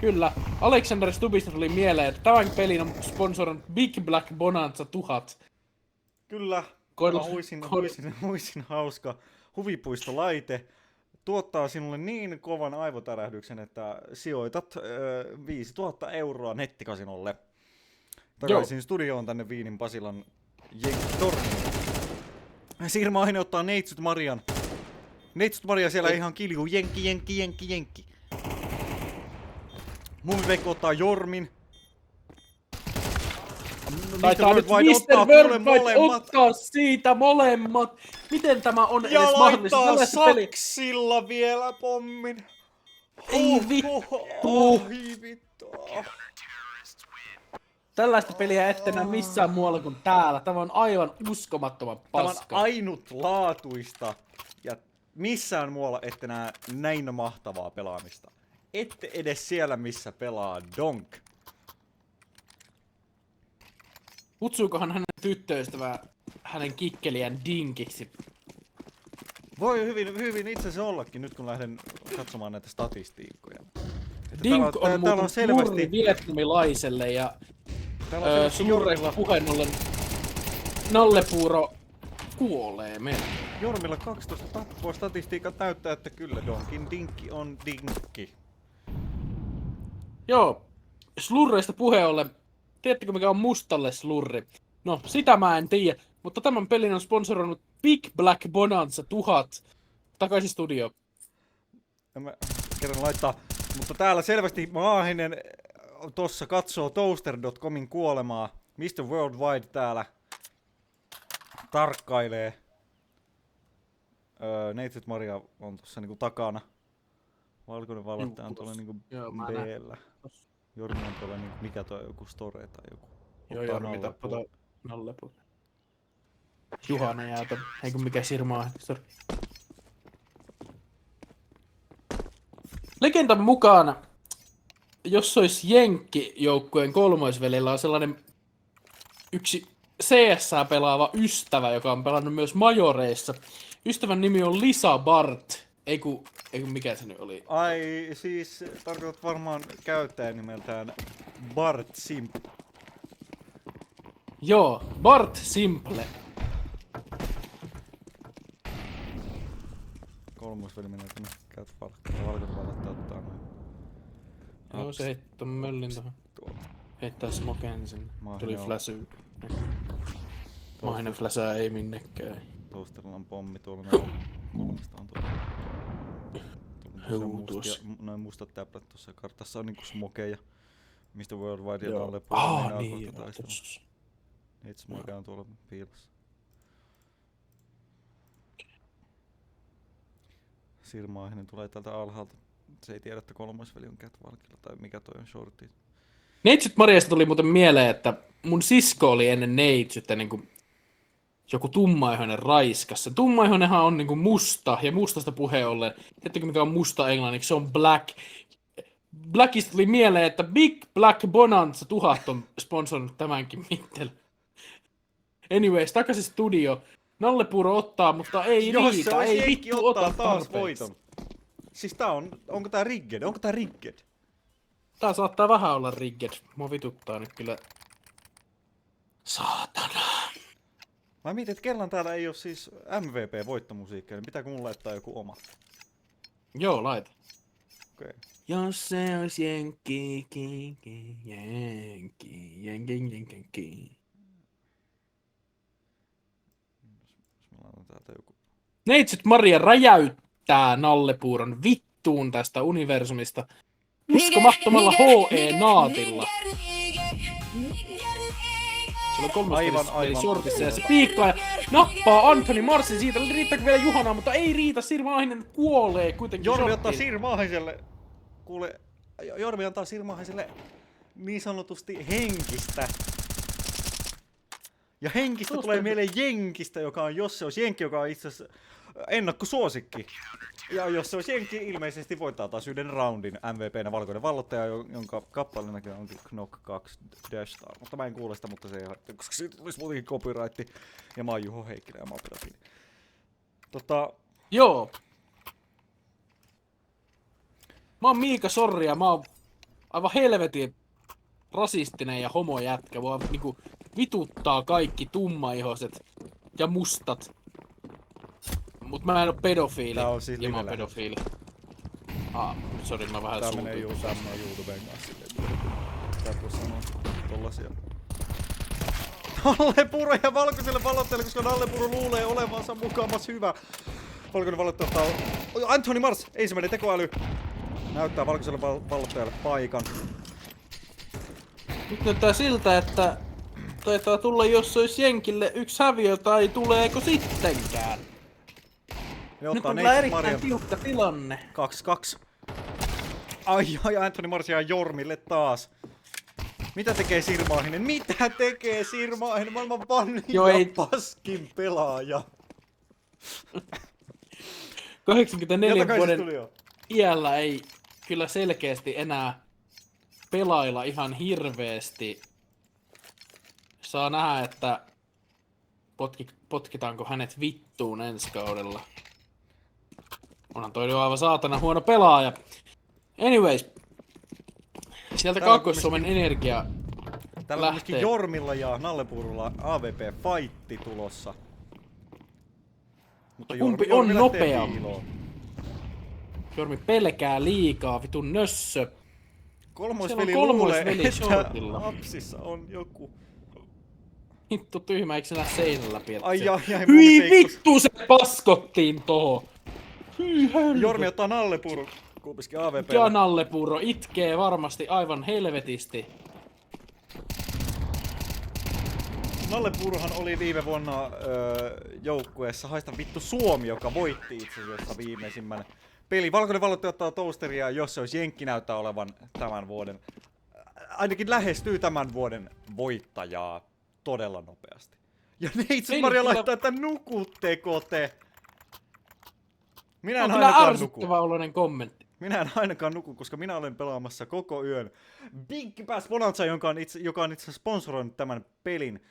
Kyllä, Alexander Stubbista tuli mieleen, että tämän pelin on sponsoroinut Big Black Bonanza 1000. Kyllä, huisin hauska huvipuistolaite. Tuottaa sinulle niin kovan aivotärähdyksen, että sijoitat 5000 euroa nettikasinolle. Takaisin studioon tänne Viinin Pasilan Jenkki-torniin. Sirma Ahinen ottaa Neitsyt Marian. Neitsyt Maria siellä ihan kiljuu. Jenkki. Muumiveikko ottaa Jormin. Taitaa nyt Mr. Worldwide ottaa siitä molemmat. Miten tämä on edes mahdollista? Ja laittaa saksilla vielä pommin. Ei vittu. Tällaista peliä ette näe missään muualla kuin täällä. Tämä on aivan uskomattoman paska. Tämä on ainutlaatuista ja missään muualla ette näe näin mahtavaa pelaamista. Ette edes siellä, missä pelaa Donk. Kutsuukohan hänen tyttöystävää hänen kikkeliään Dinkiksi? Voi hyvin itse asiassa ollakin nyt kun lähden katsomaan näitä statistiikkoja. Dink on muuten selvästi vietnamilaiselle ja suurreista puheen ollen nallepuuro kuolee meille. Jormilla 12 tappua, statistiikat näyttää, että kyllä Donkin dinkki on dinkki. Joo, slurreista puheen ollen. Tiedättekö mikä on mustalle slurri? No, sitä mä en tiedä, mutta tämän pelin on sponsoroinut Big Black Bonanza 1000. Takaisin studio. Mä kerran laittaa, mutta täällä selvästi Maahinen tossa katsoo Toaster.comin kuolemaa. Mr. Worldwide täällä tarkkailee. Neitsyt Maria on tossa niinku takana. Valkoinen vallottaja on tuolla niinku B-llä. Jormi on tuolla niinku, mikä toi joku store tai joku. Joo, Jormi tappoi toi nallepuun. Juhana jää ton, ei kun mikä Sirmaa. Legendan mukaan, jos olisi Jenkki-joukkueen kolmoisvelillä, on sellainen yksi CS-ää pelaava ystävä, joka on pelannut myös majoreissa. Ystävän nimi on Lisa Bart. Ei kun mikä se nyt oli? Ai, siis tarkoitat varmaan käyttäjän nimeltään Bart Simp. Joo, Bart Simple. Kolmosveli menee tänne valkoivallattaa ottaa noin. Joo, se heittää möllin tohon. Heittää smoken sinne. Tuli flashy. Mahinen flasää ei minnekään. Toasterilla on pommi tuolla noin. Kolmesta on tuolla. Noin mustat täplät tuossa kartassa on niinku smokeja. Mistä Worldwide ja alle puolella niin taistella. Niitä smokeja on tuolla piilossa. Sirmaahinen tulee täältä alhaalta. Se ei tiedä, että kolmoisveli on catwalkilla tai mikä toi on shortti. Neitsyt Mariasta tuli muuten mieleen, että mun sisko oli ennen neitsyttä niinku joku tummaihoinen raiskas. Se tummaihoinenhan on niinku musta, ja mustasta puheen ollen. Tiedättekö mikä on musta englanniksi? Se on black. Blackista tuli mieleen, että Big Black Bonanza 1000 on sponsorannut tämänkin mittelön. Anyways, takaisin studio. Nalle Puuro ottaa, mutta ei riitä. Ei vittu ota taas voiton. Siis tää onko tää rigged? Onko tää rigged? Tää saattaa vähän olla rigged. Mua vituttaa nyt kyllä. Saatana. Mä mietin, että kellan täällä ei oo siis MVP-voittomusiikkia, niin pitääkö mun laittaa joku oma? Joo, laita. Okei. Jos se ois jenkki. Jos mä laitan täältä joku. Neitsyt Maria räjäyttää Nalle Puuron vittuun tästä universumista uskomattomalla HE-naatilla. Se oli kolmas shortissa ja se piikkaa ja nappaa Anthony Marsin siitä. Riittääkö vielä Juhanaa, mutta ei riitä. Sirmaahinen kuolee kuitenkin Jormi ottaa Sirmaahiselle. Kuule, Jormi antaa Sirmaahiselle niin sanotusti henkistä. Ja henkistä tulee mieleen Jenkistä, joka on, jos se olisi Jenkki, joka on itse asiassa ennakkosuosikki. Ja jos se olisi Jenkki, ilmeisesti voittaa taas yhden roundin MVP:nä valkoinen vallottaja, jonka kappaleenakin onkin Knock 2 Dash Star. Mutta mä en kuule sitä, mutta se ei haittaa, koska siitä tulisi muutenkin copyrighti. Ja mä oon Juho Heikkinen ja mä oon pedofiili. Joo. Mä oon Miika Sorri ja mä oon aivan helvetin rasistinen ja homojätkä. Mua niinku vituttaa kaikki tummaihoiset ja mustat. Mut mä en oo pedofiili. Tää on siis ja mä oon pedofiili. Sori, mä vähän tää suutuin. menee tämmönen YouTuben kanssa silleen. Tää tuossa sanoo tollasia. Nalle Puuro ja valkoiselle vallottajalle, koska Nalle Puuro luulee olevansa mukamas hyvä. Valkoinen vallottaja ottaa Anthony Mars, ensimmäinen tekoäly. Näyttää valkoiselle vallottajalle paikan. Nyt näyttää siltä, että taitaa tulla, jos olisi Jenkille yksi häviö, tai tuleeko sittenkään? Nyt on kyllä erittäin tiukka tilanne. 2-2. Ai, Anthony Mars ja Jormille taas. Mitä tekee Sirmaahinen? Mitä tekee Sirmaahinen? Maailman vanhin ja paskin pelaaja. 84 vuoden iällä ei kyllä selkeästi enää pelailla ihan hirveesti. Saa nähdä, että potkitaanko hänet vittuun ensi kaudella. Onhan toi jo aivan saatana huono pelaaja. Anyways. Sieltä Kaakkois-Suomen energia täällä on myöskin Jormilla ja Nalle Puurolla AVP-fightti tulossa. Mutta kumpi on nopeampi? Jormi pelkää liikaa, vitun nössö. Kolmoisveli luulee, että lapsissa on joku. Vittu tyhmä, eikö se näe seinän läpi? Hyi vittu, se paskottiin toho. Jormi ottaa Nalle Puuro kumpiskin AVP. Ja Nalle Puuro itkee varmasti aivan helvetisti. Nalle Puurohan oli viime vuonna joukkueessa Haista vittu Suomi, joka voitti itse asiassa viimeisimmän peli. Valkoinen vallottaja ottaa toasteria, jos se olisi Jenkki näyttää olevan tämän vuoden, ainakin lähestyy tämän vuoden voittajaa todella nopeasti. Ja Neitsyt Maria laittaa, että nukutteko te? Minä en ainakaan nuku. Oloinen kommentti. Minä en ainakaan nuku, koska minä olen pelaamassa koko yön Big Bass Bonanza, joka on itse asiassa sponsoroinut tämän pelin.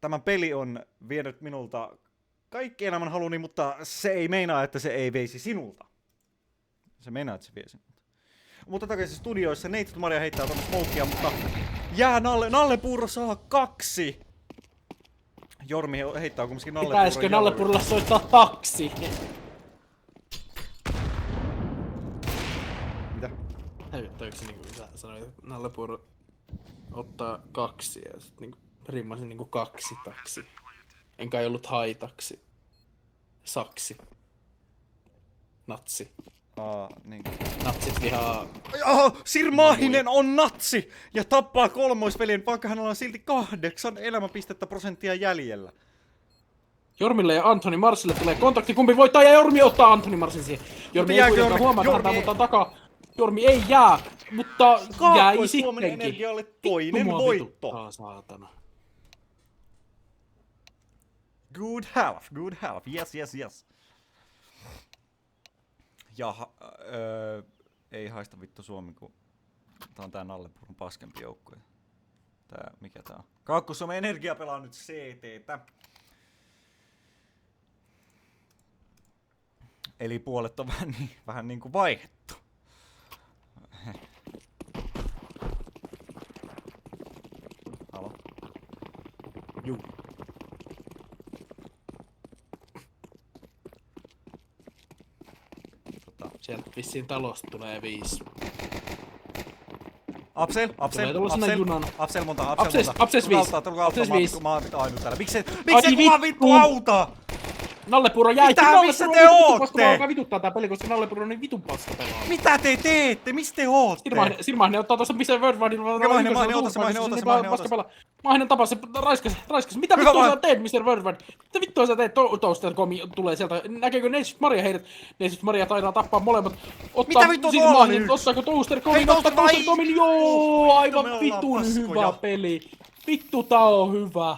Tämä peli on vienyt minulta kaikki elämänhaluni, mutta se ei meinaa, että se ei veisi sinulta. Se meinaa, että se vie sinulta. Mutta takaisin studioissa Neitsyt Maria heittää tuonne smokea, mutta jää Nalle Puuro saa 2. Jormi heittää kumminkin Nalle Puuron. Pitäisikö Nalle Puurolla soittaa taksi? Mitä? Hävyttääkö se niinku sä sanoit, että Nalle Puuro ottaa 2 ja sit niinku rimmasin niinku 2 taksi. Enkä ei ollut haitaksi. Saksi. Natsi. Niin. Natsit vihaa... Oho, Sir Mahinen on natsi ja tappaa kolmoisveljen, vaikka hänellä on silti 8 elämäpistettä prosenttia jäljellä. Jormille ja Anthony Marsille tulee kontakti, kumpi voittaa ja Jormi ottaa Anthony Marsin siihen. Jormi ei kuitenkaan huomaa, että häntä mutta takaa. Jormi ei jää, mutta jäi Suomen sittenkin. Energialle toinen voitto. Saatana. Good half, yes. Ja ei haista vittu Suomi, kun tää on tää Nalle Puuron paskempi joukkue. Mikä tää on? Kaakkois-Suomen Energia pelaa nyt CT:tä. Eli puolet on vähän niinku vaihdettu. Halo? Juu. Sieltä vissiin talosta tulee 5. Apsel, monta. Apses 5. Apses 5. Mä oon ainut täällä. Miksei Ai kukaan vittu auta? Nalle Puuro jäi. Mitä? Missä te ootte? Alkaa vituttaa tää peli, koska Nalle Puuro on niin vitun paska pelaa. Mitä te teette? Missä te ootte? Silmahinen ottaa tossa Mr. Wordwardin. Mahinen tapaa se raiskas. Mitä vittua sä teet, Mr. Wordward? Mitä vittua sä teet? Toaster.com tulee sieltä. Näkeekö Neitsyt Maria heidät? Neitsyt Maria taidaa tappaa molemmat. Mitä vittua tuolla on yksi? Ottaako Toaster.comin? Ottaa Toaster.comin. Joo, aivan vitun hyvä peli. Vittu tää on hyvä.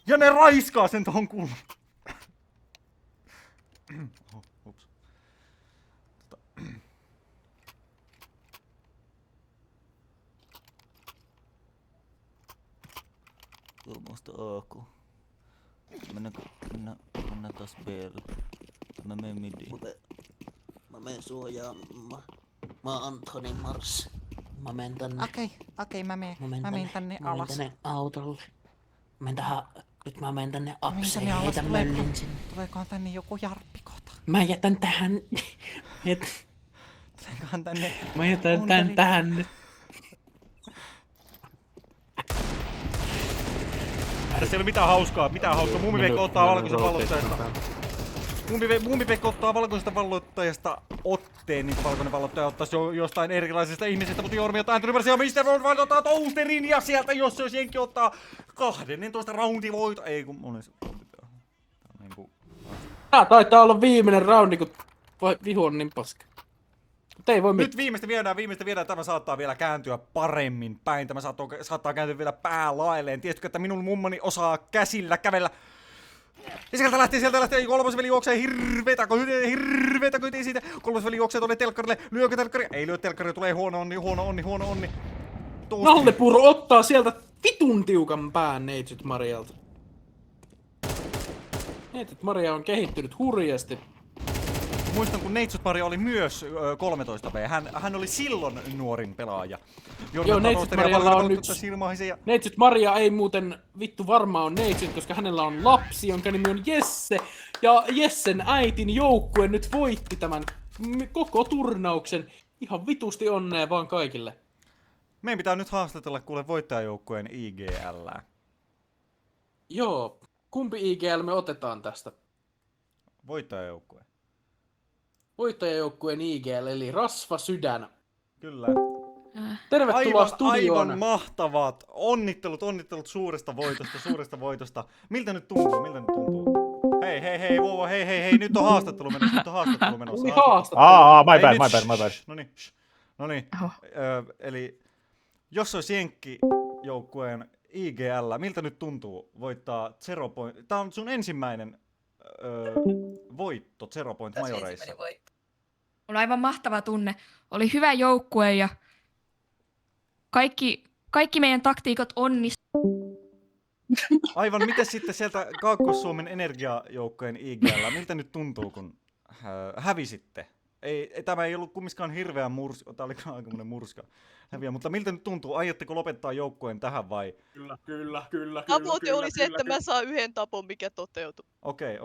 Ja ne raiskaa sen tohon kulmaan. Ups. Tuommoista aku. Mennään taas B:lle. Mä menen midiin. Mä menen suojaan. Mä oon Anthony Mars. Mä menen tänne. Okei, mä menen tänne alas. Mä menen tänne autolle. Nyt mä menen tänne Mä menen apseen, tänne alas. heitän möllin sinne. Tuleekohan tänne joku jarppi kohta? Mä jätän tähän. Tuleekohan tänne? Mä jätän tän tähän nyt. Tässä ei ole mitään hauskaa. Muumiveikko ottaa valkoisen vallottajasta. Muumiveikko ottaa valkoisesta vallottajasta otteen, niin kuin valkoinen vallottaja ottaisi jostain erilaisista ihmisistä, mutta Jormi ottaa Anthony Marsin ja Mr. Worldwide ottaa Toasterin ja sieltä, jos se olisi jenki ottaa 12 roundivoito. Ei kun monessa. Tää taitaa olla viimeinen roundi, kun vihu on niin paska. Mutta ei voi mitään. Nyt viimeistä viedään. Tämä saattaa vielä kääntyä paremmin päin. Tämä saattaa kääntyä vielä päälailleen. Tiesitkö, että minun mummoni osaa käsillä kävellä? Ja sieltä lähtee, kolmas veli juoksee hirveetä koitiin siitä. Kolmas veli juoksee tuonne telkkarille, lyökö telkkari? Ei lyö telkkari, tulee huono onni. Nalle Puuro ottaa sieltä vitun tiukan pään Neitsyt Marialta. Neitsyt Maria on kehittynyt hurjasti. Muistan, kun Neitsyt Maria oli myös 13V. Hän oli silloin nuorin pelaaja. Joo, Neitsyt Marialla on nyt... Ja... Neitsyt Maria ei muuten vittu varmaan on Neitsyt, koska hänellä on lapsi, jonka nimi on Jesse. Ja Jessen äitin joukkue nyt voitti tämän koko turnauksen. Ihan vitusti onnea vaan kaikille. Meidän pitää nyt haastatella kuule voittajajoukkueen IGL. Joo, kumpi IGL me otetaan tästä? Voittajajoukkue. Voittajajoukkueen IGL, eli Rasva Sydän. Kyllä. Tervetuloa studioon. Aivan mahtavat. Onnittelut suuresta voitosta. Miltä nyt tuntuu? Hei, wow, hei, nyt on haastattelu menossa. My bad. Noniin. Eli jos olisi Jenkki-joukkueen IGL, miltä nyt tuntuu voittaa Zero Point? Tää on sun ensimmäinen voitto Zero Point majoreissa. On aivan mahtava tunne. Oli hyvä joukkue ja kaikki meidän taktiikat onnistuivat. Aivan, miten sitten sieltä Kaakkois-Suomen energiajoukkojen IGL, miltä nyt tuntuu, kun hävisitte? Tämä ei ollut kumminkaan hirveä murska, tämä oli aikamoinen murska häviä, mutta miltä nyt tuntuu? Aiotteko lopettaa joukkojen tähän vai? Kyllä. Tavoite oli se, että mä saan yhden tapon, mikä toteutui. Okei.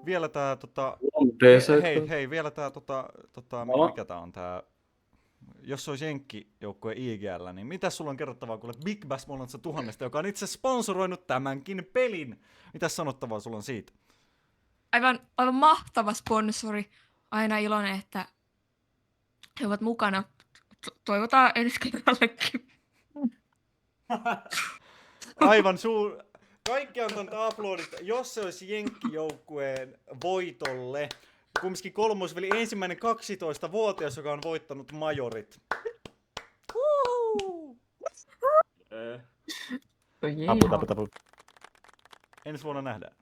Vielä tää hei, vielä tää mikä tää on tää, jos se olisi Jenkki-joukkue IGL, niin mitä sulla on kerrottavaa kuule Big Bass Bonanza 1000, joka on itse sponsoroinut tämänkin pelin? Mitäs sanottavaa sulla on siitä? Aivan mahtava sponsori. Aina iloinen, että he ovat mukana. Toivotaan ensi kerrallekin. Aivan kaikki antaa aplodit, jos se olisi Jenkki-joukkueen voitolle. Kumminkin kolmosveli ensimmäinen 12-vuotias, joka on voittanut majorit. Tapu. Ensi vuonna nähdään.